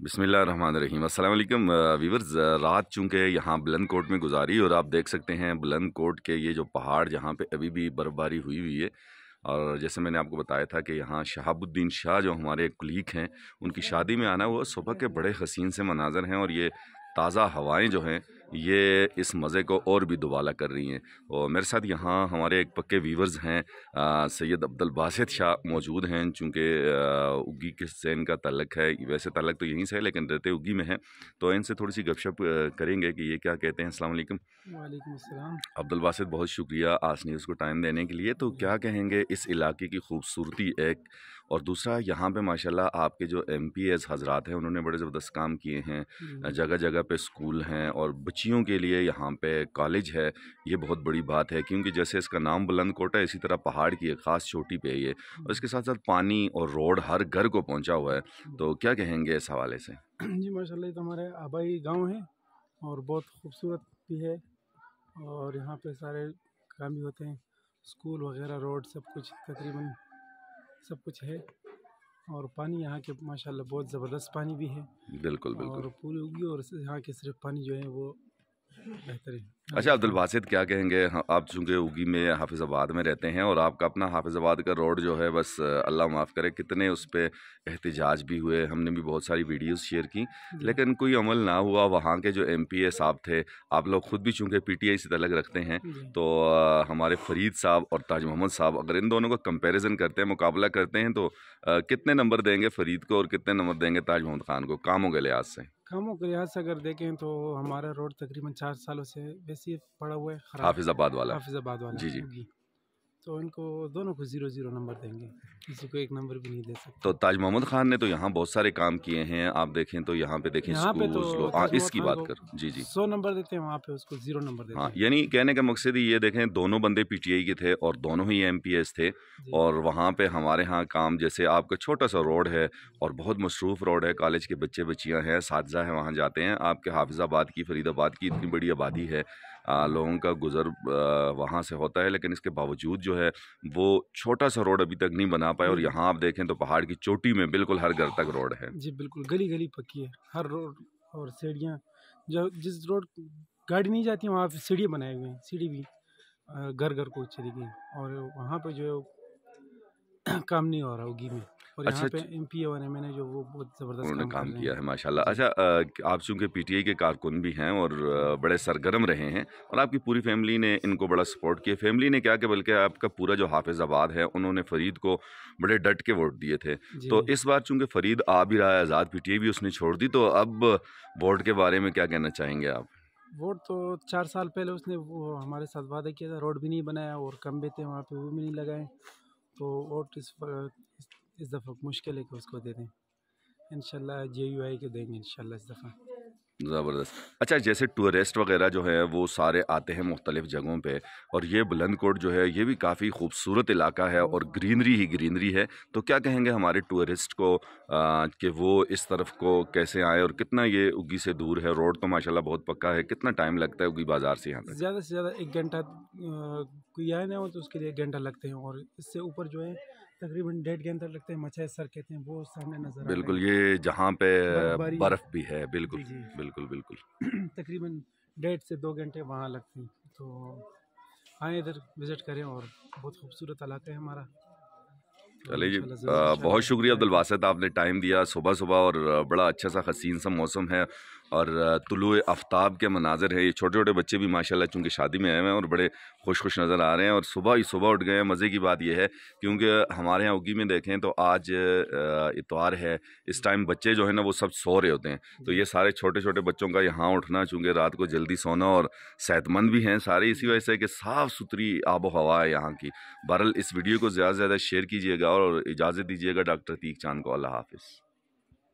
बिस्मिल्लाहिर्रहमानिर्रहीम। अस्सलाम वालेकुम व्यूवर्स। रात चूँकि यहाँ बुलंद कोट में गुजारी और आप देख सकते हैं बुलंद कोट के ये जो पहाड़ जहाँ पे अभी भी बर्फ़बारी हुई हुई है। और जैसे मैंने आपको बताया था कि यहाँ शहाबुद्दीन शाह जो हमारे कुलीग हैं उनकी शादी में आना हुआ। सुबह के बड़े हसीन से मनाज़र हैं और ये ताज़ा हवाएं जो हैं ये इस मज़े को और भी दुबाला कर रही हैं। और मेरे साथ यहाँ हमारे एक पक्के व्यूवर्स हैं, सैयद अब्दुल बासित शाह मौजूद हैं। चूँकि उगी के से इनका ताल्लुक़ है, वैसे ताल्लुक़ तो यहीं से है लेकिन रहते उगी में हैं, तो इनसे थोड़ी सी गपशप करेंगे कि ये क्या कहते हैं। अस्सलाम वालेकुम। वालेकुम अस्सलाम। अब्दुल बासित, बहुत शुक्रिया आज न्यूज़ को टाइम देने के लिए। तो क्या कहेंगे इस इलाके की खूबसूरती एक, और दूसरा यहाँ पे माशाल्लाह आपके जो MPs हज़रात हैं उन्होंने बड़े ज़बरदस्त काम किए हैं। जगह जगह पे स्कूल हैं और बच्चियों के लिए यहाँ पे कॉलेज है। ये बहुत बड़ी बात है क्योंकि जैसे इसका नाम बुलंद कोट है, इसी तरह पहाड़ की एक ख़ास चोटी पे है ये, और इसके साथ साथ पानी और रोड हर घर को पहुँचा हुआ है। तो क्या कहेंगे इस हवाले से? जी माशाल्लाह, ये तो हमारे आबाई गांव है और बहुत खूबसूरत भी है। और यहाँ पे सारे काम भी होते हैं, स्कूल वगैरह, रोड, सब कुछ तकरीबन सब कुछ है। और पानी यहाँ के माशाल्लाह बहुत ज़बरदस्त पानी भी है। बिल्कुल बिल्कुल। और पूरी उगी और यहाँ के सिर्फ पानी जो है वो बेहतरीन। अच्छा अब्दुल बासित, क्या कहेंगे? आप चूँकि उगी में हाफिज़ाबाद में रहते हैं और आपका अपना हाफिज़ाबाद का रोड जो है, बस अल्लाह माफ़ करे कितने उस पे एहतिजाज भी हुए, हमने भी बहुत सारी वीडियोस शेयर की लेकिन कोई अमल ना हुआ। वहाँ के जो MPA साहब थे, आप लोग ख़ुद भी चूँकि PTI से तलक रखते हैं, तो हमारे फ़रीद साहब और ताज मोहम्मद साहब, अगर इन दोनों का कंपेरिज़न करते हैं, मुकाबला करते हैं, तो कितने नंबर देंगे फ़रीद को और कितने नंबर देंगे ताज मोहम्मद ख़ान को कामों के लिहाज से? कामों के लिहाज से अगर देखें तो हमारा रोड तकरीबन 4 सालों से वैसे ही पड़ा हुआ है, खराब। हाफिज़ाबाद वाला। हाफिज़ाबाद वाला जी जी। उगी। तो इनको दोनों को 0-0 नंबर देंगे, किसी को 1 नंबर भी नहीं दे सकते। तो ताज मोहम्मद ख़ान ने तो यहाँ बहुत सारे काम किए हैं। आप देखें तो यहाँ पे देखें यहाँ पे तो स्कूल, ताज मोहम्मद इसकी खान बात को कर। जी जी। 100 नंबर देते हैं, वहाँ पे उसको 0 नंबर देते हाँ, हैं। यानी कहने का मकसद ही ये, देखें दोनों बंदे PTI के थे और दोनों ही MPS थे। और वहाँ पे हमारे यहाँ काम, जैसे आपका छोटा सा रोड है और बहुत मसरूफ़ रोड है, कॉलेज के बच्चे बच्चियाँ हैं, साथीज़ा हैं, वहाँ जाते हैं। आपके हाफिज़ाबाद की, फरीदाबाद की इतनी बड़ी आबादी है, लोगों का गुज़र वहाँ से होता है, लेकिन इसके बावजूद जो है वो छोटा सा रोड अभी तक नहीं बना पाए। और यहाँ आप देखें तो पहाड़ की चोटी में बिल्कुल हर घर तक रोड है। जी बिल्कुल, गली गली पक्की है, हर रोड। और सीढ़ियाँ, जो जिस रोड गाड़ी नहीं जाती वहाँ पे सीढ़ी बनाए हुए हैं, सीढ़ी भी घर घर को चली गई। और वहाँ पे जो है काम नहीं हो रहा उगी में। और यहाँ पे MPA और MNA जो वो बहुत ज़बरदस्त उन्होंने काम कर किया रहे है माशाल्लाह। अच्छा आप चूँकि PTI के कारकुन भी हैं और बड़े सरगर्म रहे हैं और आपकी पूरी फैमिली ने इनको बड़ा सपोर्ट किया। फैमिली ने क्या कि बल्कि आपका पूरा जो हाफिज़ाबाद है उन्होंने फ़रीद को बड़े डट के वोट दिए थे। तो इस बार चूँकि फ़रीद आ भी रहा है आज़ाद, PTI भी उसने छोड़ दी, तो अब वोट के बारे में क्या कहना चाहेंगे आप? वोट तो 4 साल पहले उसने वो हमारे साथ वादा किया था, रोड भी नहीं बनाया और खंबे थे वहाँ पे वो भी नहीं लगाए। तो वोट इस दफ़ा मुश्किल है कि उसको दे दें। इंशाल्लाह JUI के देंगे इंशाल्लाह इस दफ़ा। ज़बरदस्त। अच्छा, जैसे टूरिस्ट वगैरह जो है वो सारे आते हैं मुख्तलिफ़ जगहों पे, और ये बुलंद कोट जो है ये भी काफ़ी खूबसूरत इलाका है और ग्रीनरी ही ग्रीनरी है। तो क्या कहेंगे हमारे टूरिस्ट को कि वो इस तरफ को कैसे आए और कितना ये उगी से दूर है? रोड तो माशाल्लाह बहुत पक्का है, कितना टाइम लगता है उगी बाज़ार से यहाँ तक? ज़्यादा से ज़्यादा 1 घंटा, कोई आए ना हो तो उसके लिए 1 घंटा लगते हैं। और इससे ऊपर जो है तकरीबन 1.5 घंटा लगते हैं। मचाए सर कहते हैं, वो सामने नज़र आ रहा है। बिल्कुल, ये जहाँ पे बर्फबारी बर्फ़ भी है। बिल्कुल जी। बिल्कुल बिल्कुल। तकरीबन 1.5 से 2 घंटे वहाँ लगते हैं। तो आए इधर विज़िट करें, और बहुत खूबसूरत इलाका है हमारा। चलिए जी, बहुत शुक्रिया अब्दुल बासित, आपने टाइम दिया सुबह सुबह। और बड़ा अच्छा सा हसीन सा मौसम है और तुलुए आफ्ताब के मनाज़र है। ये छोटे छोटे बच्चे भी माशाल्लाह चूँकि शादी में आए हुए हैं और बड़े खुश खुश नज़र आ रहे हैं और सुबह ही सुबह उठ गए हैं। मज़े की बात यह है क्योंकि हमारे यहाँ उगी में देखें तो आज इतवार है, इस टाइम बच्चे जो है ना वो सब सो रहे होते हैं। तो ये सारे छोटे छोटे बच्चों का यहाँ उठना, चूँकि रात को जल्दी सोना, और सेहतमंद भी हैं सारे इसी वजह से कि साफ़ सुथरी आबो हवा है यहाँ की। बहरहाल इस वीडियो को ज़्यादा से ज़्यादा शेयर कीजिएगा और इजाज़त दीजिएगा डॉक्टर अतीक चांद को। अल्लाह हाफ़िज़।